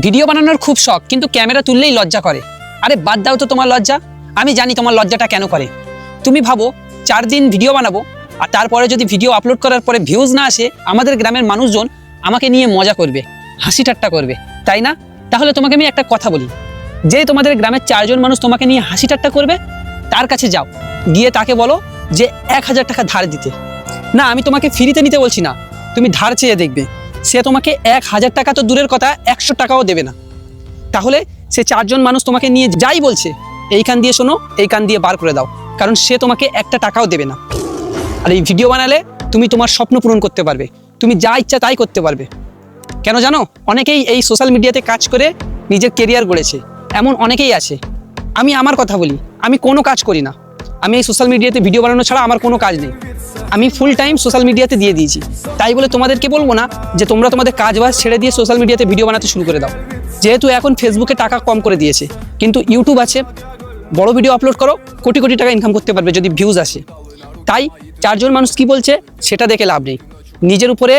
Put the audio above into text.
Video বানানোর খুব শখ, কিন্তু ক্যামেরা তুললেই লজ্জা করে। আরে বাদ দাও তো তোমার লজ্জা। আমি জানি তোমার লজ্জাটা কেন করে। তুমি ভাবো 4 দিন ভিডিও বানাবো, আর তারপরে যদি ভিডিও আপলোড করার পরে ভিউজ না আসে, আমাদের গ্রামের মানুষজন আমাকে নিয়ে মজা করবে, হাসি ঠাট্টা করবে, তাই না? তাহলে তোমাকে আমি একটা কথা বলি, যে তোমাদের গ্রামের 4 জন মানুষ তোমাকে নিয়ে হাসি ঠাট্টা করবে, তার কাছে যাও, গিয়ে তাকে বলো যে 1000 টাকা ধার দিতে। না, আমি তোমাকে ফ্রিতে নিতে বলছি না, তুমি ধার চেয়ে দেখবে, সে তোমাকে 1000 টাকা তো দূরের কথা 100 টাকাও দেবে না। তাহলে সে 4 জন মানুষ তোমাকে নিয়ে যাই বলছে, এই কান দিয়ে শোনো, এই কান দিয়ে বার করে দাও, কারণ সে তোমাকে 1 টাকাও দেবে না। আর এই ভিডিও বানালে তুমি তোমার স্বপ্ন পূরণ করতে পারবে, তুমি যা ইচ্ছা তাই করতে পারবে। কেন জানো? অনেকেই এই সোশ্যাল মিডিয়াতে কাজ করে নিজের কেরিয়ার গড়েছে, এমন অনেকেই আছে। আমি আমার কথা বলি, আমি কোনো কাজ করি না। আমি এই সোশ্যাল মিডিয়াতে ভিডিও বানানো ছাড়া আমার কোনো কাজ নেই। আমি ফুল টাইম সোশ্যাল মিডিয়াতে দিয়ে দিয়েছি। তাই বলে তোমাদেরকে বলবো না যে তোমরা তোমাদের কাজ বাজ ছেড়ে দিয়ে সোশ্যাল মিডিয়াতে ভিডিও বানাতে শুরু করে দাও। যেহেতু এখন ফেসবুকে টাকা কম করে দিয়েছে, কিন্তু ইউটিউব আছে, বড় ভিডিও আপলোড করো, কোটি কোটি টাকা ইনকাম করতে পারবে যদি ভিউজ আসে। তাই 4 জন মানুষ কি বলছে সেটা দেখে লাভ নেই, নিজের উপরে